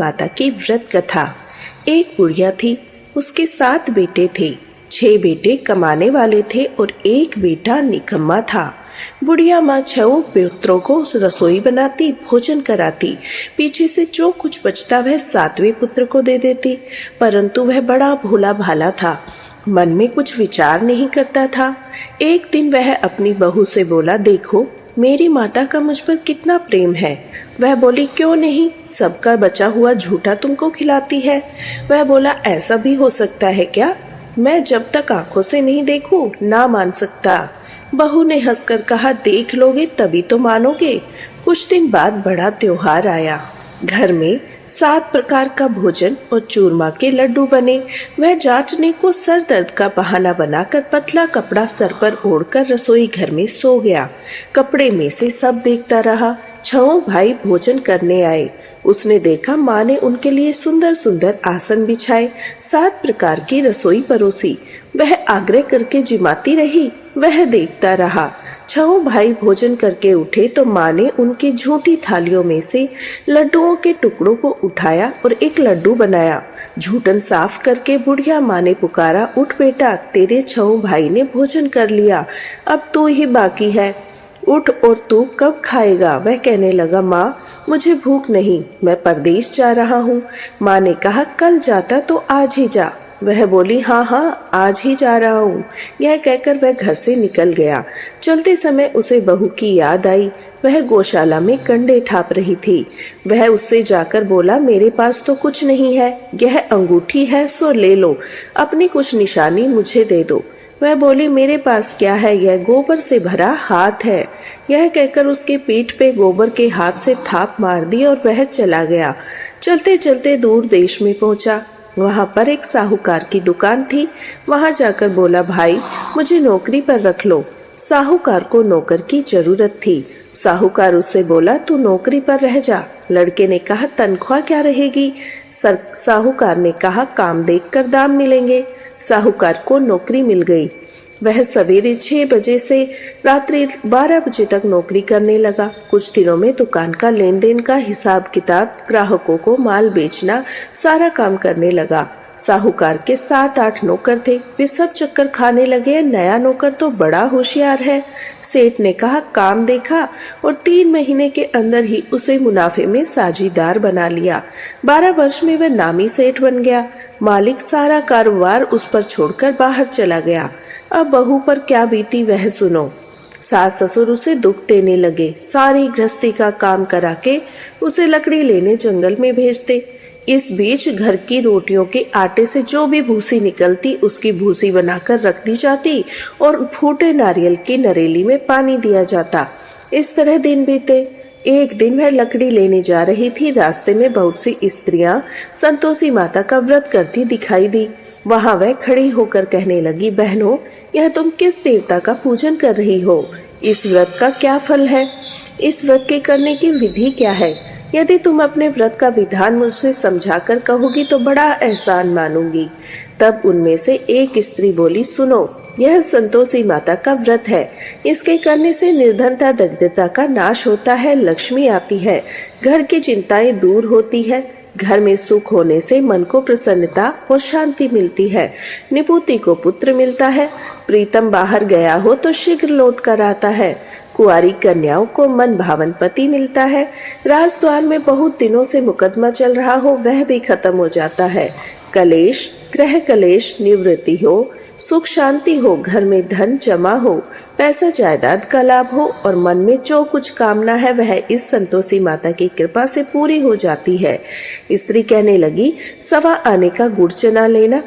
माता की व्रत कथा। एक बुढ़िया थी, उसके 7 बेटे थे। 6 बेटे कमाने वाले थे और एक बेटा निकम्मा था। बुढ़िया माँ 6 पुत्रों को रसोई बनाती, भोजन कराती। पीछे से जो कुछ बचता वह 7वें पुत्र को दे देती, परंतु वह बड़ा भोला भाला था, मन में कुछ विचार नहीं करता था। एक दिन वह अपनी बहू से बोला, देखो मेरी माता का मुझ पर कितना प्रेम है। वह बोली, क्यों नहीं, सबका बचा हुआ झूठा तुमको खिलाती है। वह बोला, ऐसा भी हो सकता है क्या? मैं जब तक आंखों से नहीं देखूं ना मान सकता। बहू ने हंसकर कहा, देख लोगे तभी तो मानोगे। कुछ दिन बाद बड़ा त्योहार आया। घर में 7 प्रकार का भोजन और चूरमा के लड्डू बने। वह जांचने को सर दर्द का बहाना बनाकर पतला कपड़ा सर पर ओढ़कर रसोई घर में सो गया। कपड़े में से सब देखता रहा। 6 भाई भोजन करने आए। उसने देखा माँ ने उनके लिए सुंदर सुंदर आसन बिछाए, 7 प्रकार की रसोई परोसी। वह आग्रह करके जिमाती रही, वह देखता रहा। 6 भाई भोजन करके उठे तो माँ ने उनकी झूठी थालियों में से लड्डुओं के टुकड़ों को उठाया और एक लड्डू बनाया। झूठन साफ करके बुढ़िया माँ ने पुकारा, उठ बेटा, तेरे 6 भाई ने भोजन कर लिया, अब तू ही बाकी है, उठ और तू कब खाएगा? वह कहने लगा, माँ मुझे भूख नहीं, मैं परदेश जा रहा हूँ। माँ ने कहा, कल जाता तो आज ही जा। वह बोली, हाँ हाँ आज ही जा रहा हूँ। यह कहकर वह घर से निकल गया। चलते समय उसे बहू की याद आई। वह गौशाला में कंडे ठाप रही थी। वह उससे जाकर बोला, मेरे पास तो कुछ नहीं है, यह अंगूठी है सो ले लो, अपनी कुछ निशानी मुझे दे दो। वह बोली, मेरे पास क्या है, यह गोबर से भरा हाथ है। यह कहकर उसके पीठ पे गोबर के हाथ से थाप मार दी और वह चला गया। चलते चलते दूर देश में पहुंचा। वहां पर एक साहूकार की दुकान थी। वहां जाकर बोला, भाई मुझे नौकरी पर रख लो। साहूकार को नौकर की जरूरत थी। साहूकार उससे बोला, तू नौकरी पर रह जा। लड़के ने कहा, तनख्वाह क्या रहेगी? साहूकार ने कहा, काम देखकर दाम मिलेंगे। साहूकार को नौकरी मिल गई। वह सवेरे 6 बजे से रात्रि 12 बजे तक नौकरी करने लगा। कुछ दिनों में दुकान का लेन देन का हिसाब किताब, ग्राहकों को माल बेचना, सारा काम करने लगा। साहूकार के 7-8 नौकर थे, वे सब चक्कर खाने लगे। नया नौकर तो बड़ा होशियार है। सेठ ने कहा, काम देखा और 3 महीने के अंदर ही उसे मुनाफे में साझीदार बना लिया। 12 वर्ष में वह नामी सेठ बन गया। मालिक सारा कारोबार उस पर छोड़कर बाहर चला गया। अब बहू पर क्या बीती वह सुनो। सास ससुर उसे दुख देने लगे। सारी गृहस्थी का काम करा के उसे लकड़ी लेने जंगल में भेजते। इस बीच घर की रोटियों के आटे से जो भी भूसी निकलती उसकी भूसी बनाकर रख दी जाती और फूटे नारियल की नरेली में पानी दिया जाता। इस तरह दिन बीते। एक दिन वह लकड़ी लेने जा रही थी। रास्ते में बहुत सी स्त्रियां संतोषी माता का व्रत करती दिखाई दी। वहां वह खड़ी होकर कहने लगी, बहनों यह तुम किस देवता का पूजन कर रही हो? इस व्रत का क्या फल है? इस व्रत के करने की विधि क्या है? यदि तुम अपने व्रत का विधान मुझसे समझाकर कहोगी तो बड़ा एहसान मानूंगी। तब उनमें से एक स्त्री बोली, सुनो, यह संतोषी माता का व्रत है। इसके करने से निर्धनता दरिद्रता का नाश होता है, लक्ष्मी आती है, घर की चिंताएं दूर होती है, घर में सुख होने से मन को प्रसन्नता और शांति मिलती है, निपुति को पुत्र मिलता है, प्रीतम बाहर गया हो तो शीघ्र लौट कर आता है, कुंवारी कन्याओं को मन भावन पति मिलता है, राजद्वार में बहुत दिनों से मुकदमा चल रहा हो वह भी खत्म हो जाता है, कलेश ग्रह कलेश निवृत्ति हो, सुख शांति हो, घर में धन जमा हो, पैसा जायदाद का लाभ हो और मन में जो कुछ कामना है वह इस संतोषी माता की कृपा से पूरी हो जाती है। स्त्री कहने लगी, 1.25 आने का गुड़ चना लेना,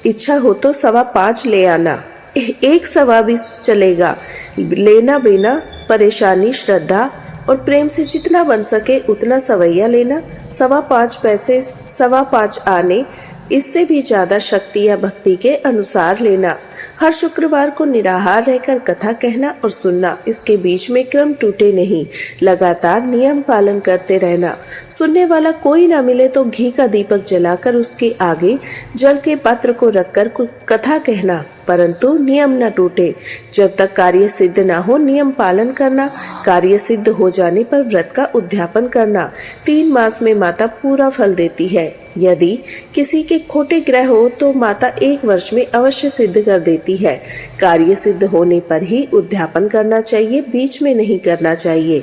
इच्छा हो तो 5.25 ले आना, 1 सवा भी चलेगा। लेना बेना परेशानी श्रद्धा और प्रेम से जितना बन सके उतना सवैया लेना। 5.25 पैसे 5.25 आने, इससे भी ज्यादा शक्ति या भक्ति के अनुसार लेना। हर शुक्रवार को निराहार रहकर कथा कहना और सुनना, इसके बीच में क्रम टूटे नहीं, लगातार नियम पालन करते रहना। सुनने वाला कोई ना मिले तो घी का दीपक जलाकर उसके आगे जल के पात्र को रखकर कथा कहना। परंतु नियम न टूटे। जब तक कार्य सिद्ध न हो नियम पालन करना, कार्य सिद्ध हो जाने पर व्रत का उद्यापन करना। 3 मास में माता पूरा फल देती है। यदि किसी के खोटे ग्रह हो तो माता 1 वर्ष में अवश्य सिद्ध कर देती है। कार्य सिद्ध होने पर ही उद्यापन करना चाहिए, बीच में नहीं करना चाहिए।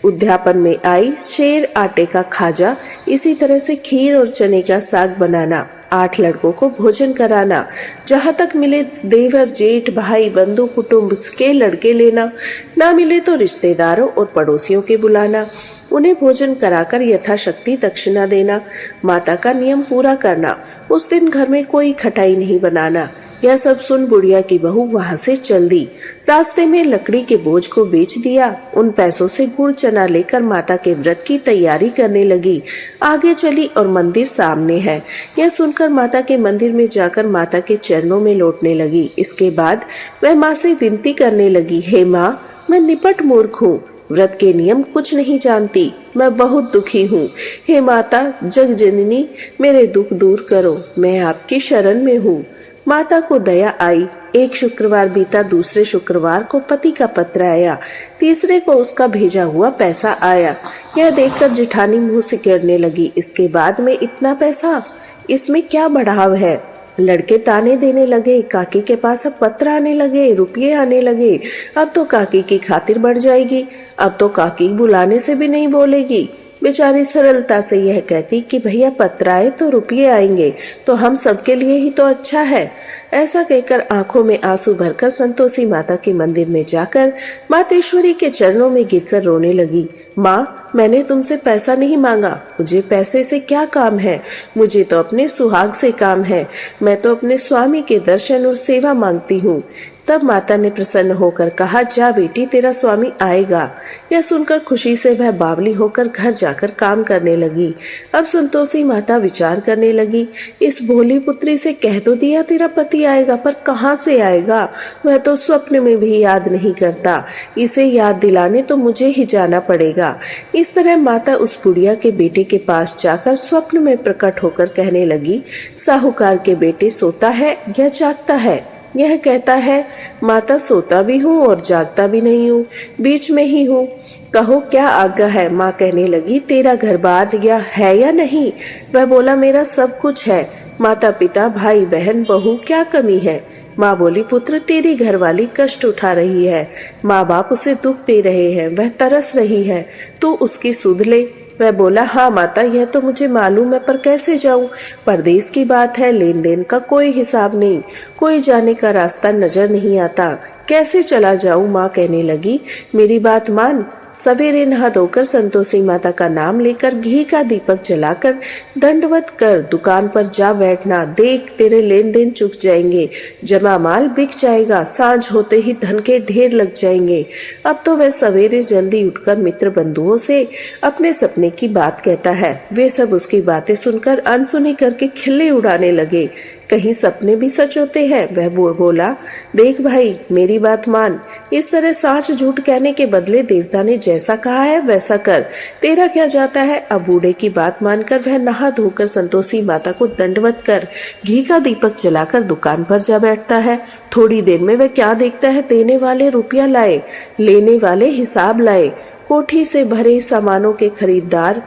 उद्यापन में आई शेर आटे का खाजा, इसी तरह से खीर और चने का साग बनाना, 8 लड़कों को भोजन कराना, जहाँ तक मिले देवर जेठ भाई बंधु कुटुंब के लड़के लेना, ना मिले तो रिश्तेदारों और पड़ोसियों के बुलाना, उन्हें भोजन कराकर यथाशक्ति दक्षिणा देना, माता का नियम पूरा करना। उस दिन घर में कोई खटाई नहीं बनाना। यह सब सुन बुढ़िया की बहू वहां से चल दी। रास्ते में लकड़ी के बोझ को बेच दिया। उन पैसों से गुड़ चना लेकर माता के व्रत की तैयारी करने लगी। आगे चली और मंदिर सामने है। यह सुनकर माता के मंदिर में जाकर माता के चरणों में लौटने लगी। इसके बाद वह माँ से विनती करने लगी, हे माँ, मैं निपट मूर्ख हूँ, व्रत के नियम कुछ नहीं जानती, मैं बहुत दुखी हूँ। हे माता जग जननी, मेरे दुख दूर करो, मैं आपकी शरण में हूँ। माता को दया आई। एक शुक्रवार बीता, दूसरे शुक्रवार को पति का पत्र आया, तीसरे को उसका भेजा हुआ पैसा आया। यह देखकर जेठानी मुंह सिकेड़ने लगी। इसके बाद में इतना पैसा, इसमें क्या बढ़ाव है? लड़के ताने देने लगे। काकी के पास अब पत्र आने लगे, रुपये आने लगे। अब तो काकी की खातिर बढ़ जाएगी। अब तो काकी बुलाने से भी नहीं बोलेगी। बेचारी सरलता से यह कहती कि भैया पत्र आए तो रुपये आएंगे, तो हम सबके लिए ही तो अच्छा है। ऐसा कहकर आंखों में आंसू भरकर संतोषी माता के मंदिर में जाकर मातेश्वरी के चरणों में गिरकर रोने लगी। माँ, मैंने तुमसे पैसा नहीं मांगा, मुझे पैसे से क्या काम है, मुझे तो अपने सुहाग से काम है। मैं तो अपने स्वामी के दर्शन और सेवा मांगती हूँ। तब माता ने प्रसन्न होकर कहा, जा बेटी, तेरा स्वामी आएगा। यह सुनकर खुशी से वह बावली होकर घर जाकर काम करने लगी। अब संतोषी माता विचार करने लगी, इस भोली पुत्री से कह तो दिया तेरा पति आएगा, पर कहाँ से आएगा? वह तो स्वप्न में भी याद नहीं करता। इसे याद दिलाने तो मुझे ही जाना पड़ेगा। इस तरह माता उस बुढ़िया के बेटे के पास जाकर स्वप्न में प्रकट होकर कहने लगी, साहूकार के बेटे सोता है या जागता है? यह कहता है, माता सोता भी हूँ और जागता भी नहीं हूँ, बीच में ही हूँ, कहो क्या आज्ञा है? माँ कहने लगी, तेरा घर बार है या नहीं? वह बोला, मेरा सब कुछ है, माता पिता भाई बहन बहू, क्या कमी है? माँ बोली, पुत्र, तेरी घरवाली कष्ट उठा रही है, माँ बाप उसे दुख दे रहे हैं, वह तरस रही है, तू उसकी सुध ले। वह बोला, हाँ माता, यह तो मुझे मालूम है, पर कैसे जाऊं? परदेश की बात है, लेन देन का कोई हिसाब नहीं, कोई जाने का रास्ता नजर नहीं आता, कैसे चला जाऊं? माँ कहने लगी, मेरी बात मान। सवेरे नहा धोकर संतोषी माता का नाम लेकर घी का दीपक जलाकर दंडवत कर दुकान पर जा बैठना। देख, तेरे लेन देन चुक जाएंगे, जमा माल बिक जाएगा, सांझ होते ही धन के ढेर लग जाएंगे। अब तो वह सवेरे जल्दी उठकर मित्र बंधुओं से अपने सपने की बात कहता है। वे सब उसकी बातें सुनकर अनसुनी करके खिल्ली उड़ाने लगे। कहीं सपने भी सच होते हैं? वह बोला, देख भाई, मेरी बात मान, इस तरह साच झूठ कहने के बदले देवता ने जैसा कहा है वैसा कर, तेरा क्या जाता है? अब बूढ़े की बात मानकर वह नहा धोकर संतोषी माता को दंडवत कर घी का दीपक जलाकर दुकान पर जा बैठता है। थोड़ी देर में वह क्या देखता है, देने वाले रुपया लाए, लेने वाले हिसाब लाए। कोठी से भरे सामानों के खरीदार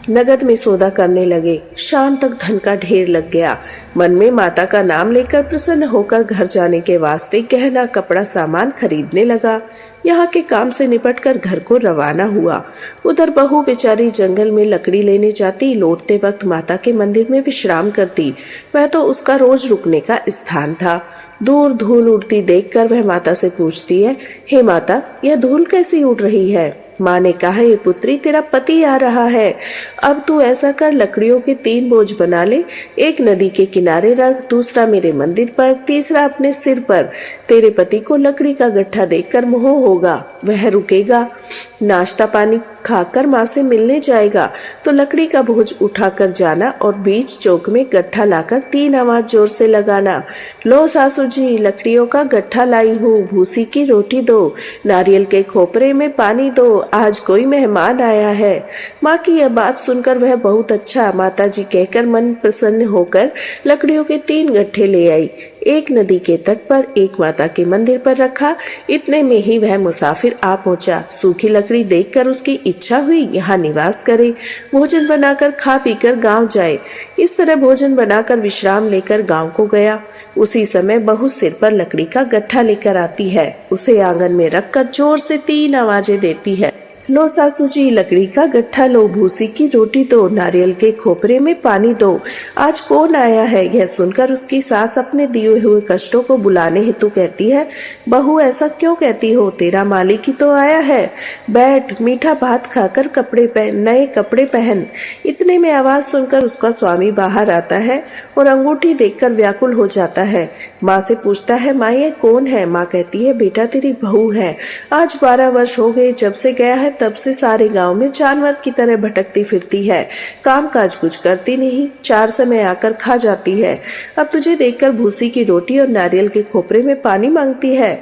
नगद में सौदा करने लगे। शाम तक धन का ढेर लग गया। मन में माता का नाम लेकर प्रसन्न होकर घर जाने के वास्ते गहना कपड़ा सामान खरीदने लगा। यहाँ के काम से निपटकर घर को रवाना हुआ। उधर बहू बेचारी जंगल में लकड़ी लेने जाती, लौटते वक्त माता के मंदिर में विश्राम करती। वह तो उसका रोज रुकने का स्थान था। दूर धूल उड़ती देखकर वह माता से पूछती है, हे माता, यह धूल कैसी उड़ रही है? माँ ने कहा, ये पुत्री, तेरा पति आ रहा है। अब तू ऐसा कर, लकड़ियों के 3 बोझ बना ले, एक नदी के किनारे रख, दूसरा मेरे मंदिर पर, तीसरा अपने सिर पर। तेरे पति को लकड़ी का गट्ठा देखकर मोह होगा, वह रुकेगा, नाश्ता पानी खाकर माँ से मिलने जाएगा तो लकड़ी का बोझ उठाकर जाना और बीच चौक में गट्ठा लाकर 3 आवाज जोर से लगाना, लो सासू जी, लकड़ियों का गट्ठा लाई हूँ, भूसी की रोटी दो, नारियल के खोपरे में पानी दो, आज कोई मेहमान आया है। माँ की यह बात सुनकर वह बहुत अच्छा माता जी कहकर मन प्रसन्न होकर लकड़ियों के 3 गट्ठे ले आई। एक नदी के तट पर, एक माता के मंदिर पर रखा। इतने में ही वह मुसाफिर आ पहुंचा। सूखी लकड़ी देखकर उसकी इच्छा हुई यहाँ निवास करे, भोजन बनाकर खा पीकर गांव जाए। इस तरह भोजन बनाकर विश्राम लेकर गांव को गया। उसी समय बहू सिर पर लकड़ी का गट्ठा लेकर आती है। उसे आंगन में रखकर जोर से 3 आवाजें देती है। लो सासू जी, लकड़ी का गट्ठा लो, भूसी की रोटी दो, नारियल के खोपरे में पानी दो। आज कौन आया है? यह सुनकर उसकी सास अपने दिए हुए कष्टों को बुलाने हेतु कहती है, बहू ऐसा क्यों कहती हो? तेरा मालिक ही तो आया है। बैठ, मीठा भात खाकर नए कपड़े पहन। इतने में आवाज सुनकर उसका स्वामी बाहर आता है और अंगूठी देखकर व्याकुल हो जाता है। माँ से पूछता है, माँ ये कौन है? माँ कहती है, बेटा तेरी बहू है। आज 12 वर्ष हो गए जब से गया है, तब से सारे गांव में जानवर की तरह भटकती फिरती है। काम काज कुछ करती नहीं, 4 समय आकर खा जाती है। अब तुझे देखकर भूसी की रोटी और नारियल के खोपरे में पानी मांगती है।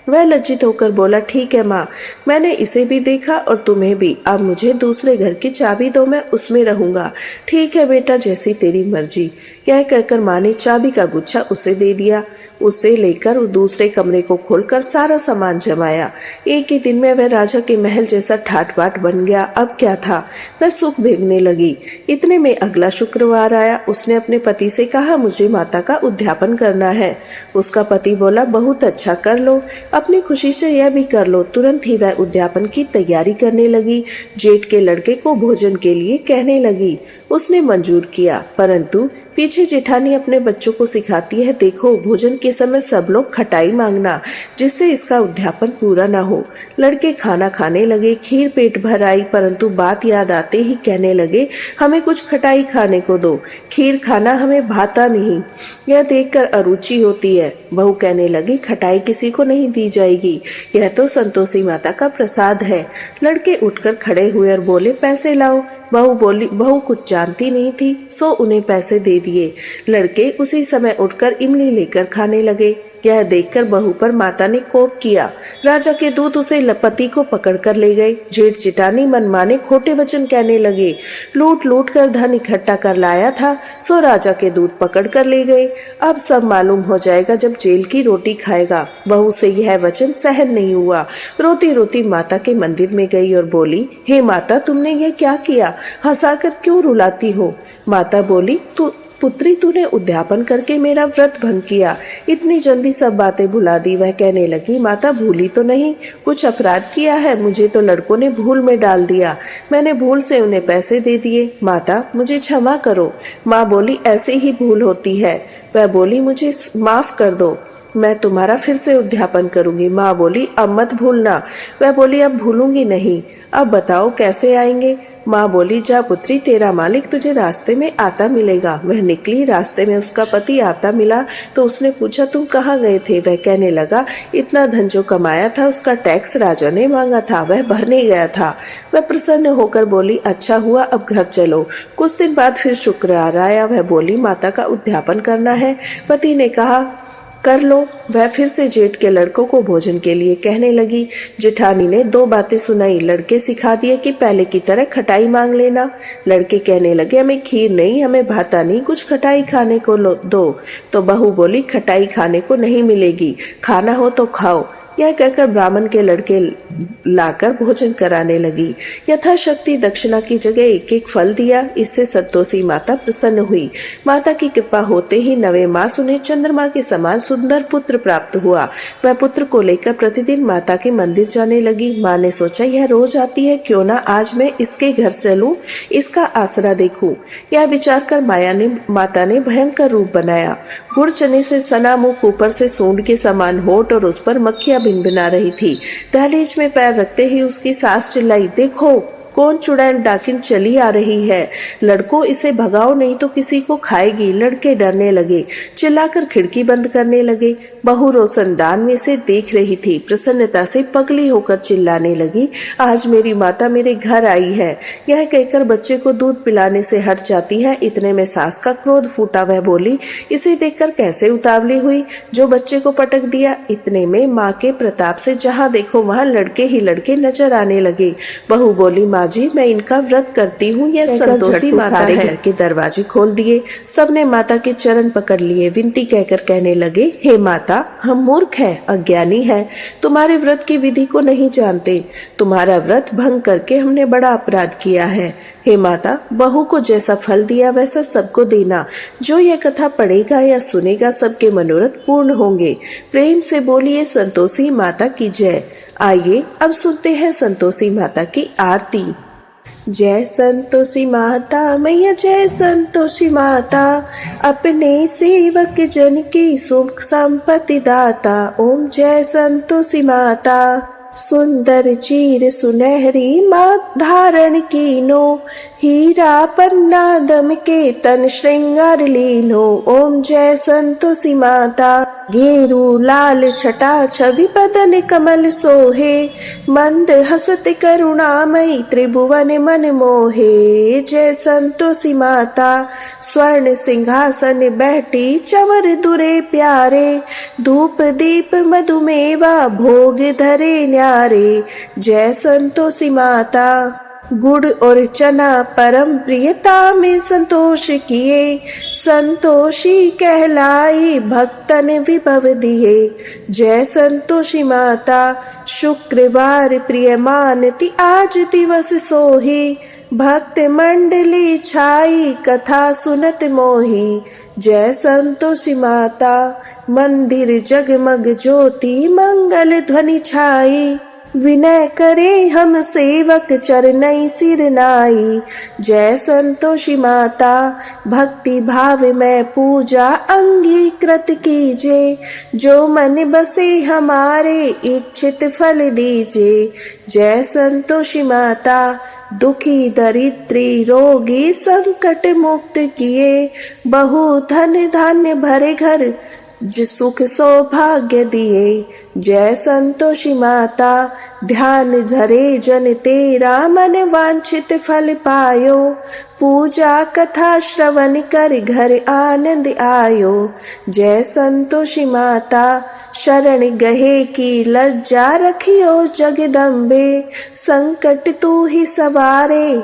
वह लज्जित होकर बोला, ठीक है माँ, मैंने इसे भी देखा और तुम्हें भी। अब मुझे दूसरे घर की चाबी दो, मैं उसमें रहूंगा। ठीक है बेटा, जैसी तेरी मर्जी। यह कहकर माँ ने चाबी का गुच्छा उसे दे दिया। उसे लेकर दूसरे कमरे को खोलकर सारा सामान जमाया। एक ही दिन में वह राजा के महल जैसा ठाट बाट बन गया। अब क्या था, वह सुख भोगने लगी। इतने में अगला शुक्रवार आया। उसने अपने पति से कहा, मुझे माता का उद्यापन करना है। उसका पति बोला, बहुत अच्छा, कर लो, अपनी खुशी से यह भी कर लो। तुरंत ही वह उद्यापन की तैयारी करने लगी। जेठ के लड़के को भोजन के लिए कहने लगी। उसने मंजूर किया, परंतु पीछे जेठानी अपने बच्चों को सिखाती है, देखो भोजन के समय सब लोग खटाई मांगना, जिससे इसका उद्यापन पूरा ना हो। लड़के खाना खाने लगे। खीर पेट भर आई, परंतु बात याद आते ही कहने लगे, हमें कुछ खटाई खाने को दो, खीर खाना हमें भाता नहीं। यह देखकर अरुचि होती है। बहू कहने लगी, खटाई किसी को नहीं दी जाएगी, यह तो संतोषी माता का प्रसाद है। लड़के उठकर खड़े हुए और बोले, पैसे लाओ। बहू कुछ जानती नहीं थी, सो उन्हें पैसे दे दिए। लड़के उसी समय उठकर इमली लेकर खाने लगे। यह देखकर बहू पर माता ने कोप किया। राजा के दूत उसे पति को पकड़कर ले गए। जेठ जेठानी मनमाने खोटे वचन कहने लगे। लूट लूट कर धन इकट्ठा कर लाया था, सो राजा के दूत पकड़ कर ले गए। अब सब मालूम हो जाएगा जब जेल की रोटी खाएगा। बहू से यह वचन सहन नहीं हुआ। रोती रोती माता के मंदिर में गई और बोली, हे माता, तुमने यह क्या किया? हंसाकर क्यों रुलाती हो? माता बोली, पुत्री, तूने उद्यापन करके मेरा व्रत भंग किया, इतनी जल्दी सब बातें भुला दी। वह कहने लगी, माता भूली तो नहीं, कुछ अपराध किया है? मुझे तो लड़कों ने भूल में डाल दिया, मैंने भूल से उन्हें पैसे दे दिए। माता मुझे क्षमा करो। माँ बोली, ऐसे ही भूल होती है। वह बोली, मुझे माफ कर दो, मैं तुम्हारा फिर से उद्यापन करूंगी। माँ बोली, अब मत भूलना। वह बोली, अब भूलूंगी नहीं। अब बताओ कैसे आएंगे? माँ बोली, जा पुत्री, तेरा मालिक तुझे रास्ते में आता मिलेगा। वह निकली। रास्ते में उसका पति आता मिला तो उसने पूछा, तुम कहाँ गए थे? वह कहने लगा, इतना धन जो कमाया था उसका टैक्स राजा ने मांगा था, वह भरने गया था। वह प्रसन्न होकर बोली, अच्छा हुआ, अब घर चलो। कुछ दिन बाद फिर शुक्रवार आया। वह बोली, माता का उद्यापन करना है। पति ने कहा, कर लो। वह फिर से जेठ के लड़कों को भोजन के लिए कहने लगी। जेठानी ने 2 बातें सुनाई। लड़के सिखा दिए कि पहले की तरह खटाई मांग लेना। लड़के कहने लगे, हमें खीर नहीं, हमें भाता नहीं, कुछ खटाई खाने को दो। तो बहू बोली, खटाई खाने को नहीं मिलेगी, खाना हो तो खाओ। यह कहकर ब्राह्मण के लड़के लाकर भोजन कराने लगी। यथाशक्ति दक्षिणा की जगह एक एक फल दिया। इससे संतोषी माता प्रसन्न हुई। माता की कृपा होते ही 9वें मास उन्हें चंद्रमा के समान सुंदर पुत्र प्राप्त हुआ। वह पुत्र को लेकर प्रतिदिन माता के मंदिर जाने लगी। माँ ने सोचा, यह रोज आती है, क्यों ना आज मैं इसके घर चलूं, इसका आसरा देखूं। यह विचार कर माता ने भयंकर रूप बनाया। गुड़ चने से सना मुख, ऊपर से सूंड के समान होठ और उस पर मक्खियां भिनभिना रही थी। दहलीज में पैर रखते ही उसकी सास चिल्लाई, देखो कौन चुड़ैल डाकिन चली आ रही है, लड़कों इसे भगाओ नहीं तो किसी को खाएगी। लड़के डरने लगे, चिल्लाकर खिड़की बंद करने लगे। बहू रोशनदान में से देख रही थी, प्रसन्नता से पगली होकर चिल्लाने लगी, आज मेरी माता मेरे घर आई है। यह कहकर बच्चे को दूध पिलाने से हट जाती है। इतने में सास का क्रोध फूटा। वह बोली, इसे देखकर कैसे उतावली हुई जो बच्चे को पटक दिया। इतने में माँ के प्रताप से जहाँ देखो वहाँ लड़के ही लड़के नजर आने लगे। बहू बोली, माँ जी मैं इनका व्रत करती हूँ, यह संतोषी माता है। घर के दरवाजे खोल दिए, सबने माता के चरण पकड़ लिए, विनती कहकर कहने लगे, हे माता, हम मूर्ख हैं, अज्ञानी हैं, तुम्हारे व्रत की विधि को नहीं जानते। तुम्हारा व्रत भंग करके हमने बड़ा अपराध किया है। हे माता, बहू को जैसा फल दिया वैसा सबको देना। जो यह कथा पढ़ेगा या सुनेगा सबके मनोरथ पूर्ण होंगे। प्रेम से बोलिए संतोषी माता की जय। आइए अब सुनते हैं संतोषी माता की आरती। जय संतोषी माता मैया, जय संतोषी माता, अपने सेवक जन की सुख संपत्ति दाता। ओम जय संतोषी माता। सुंदर चीर सुनहरी मात धारण कीनो, हीरा पन्ना दम के तन श्रृंगार लीनो। ओम जय संतोषी माता। गेरू लाल छटा छवि बदन कमल सोहे, मंद हसत करुणामयी त्रिभुवन मन मोहे। जय संतोषी माता। स्वर्ण सिंहासन बैठी चवर दुरे प्यारे, धूप दीप मधुमेवा भोग धरे न्यारे। जय संतोषी माता। गुड़ और चना परम प्रियता में संतोष किए, संतोषी कहलाई भक्तन विभव दिए। जय संतोषी माता। शुक्रवार प्रिय मानती आज दिवस सोही, भक्त मंडली छाई कथा सुनत मोही। जय संतोषी माता। मंदिर जगमग ज्योति मंगल ध्वनि छाई, विनय करे हम सेवक चरणई सिर नाई। जय संतोषी माता। भक्ति भाव में पूजा अंगीकृत कीजे, जो मन बसे हमारे इच्छित फल दीजे। जय संतोषी माता। दुखी दरिद्री रोगी संकट मुक्त किए, बहु धन धान्य भरे घर सुख सौभाग्य दिए। जय संतोषी माता। ध्यान धरे जन तेरा मन वांछित फल पायो, पूजा कथा श्रवण कर घर आनंद आयो। जय संतोषी माता। शरण गहे की लज्जा रखियो जगदम्बे, संकट तू ही सवारे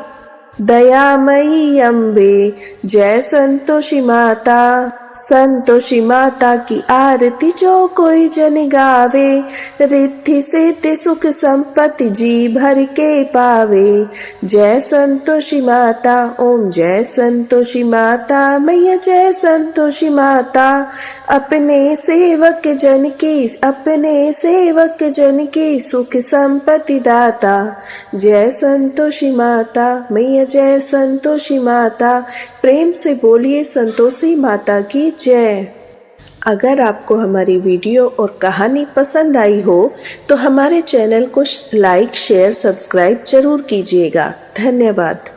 दयामयी अम्बे। जय संतोषी माता। संतोषी माता की आरती जो कोई जन गावे, रिद्धि सिद्धि सुख संपत्ति जी भर के पावे। जय संतोषी माता। ओम जय संतोषी माता मैया, जय संतोषी माता। अपने सेवक जन की सुख संपत्ति दाता। जय संतोषी माता मैया, जय संतोषी माता। प्रेम से बोलिए संतोषी माता की जय। अगर आपको हमारी वीडियो और कहानी पसंद आई हो तो हमारे चैनल को लाइक शेयर सब्सक्राइब जरूर कीजिएगा। धन्यवाद।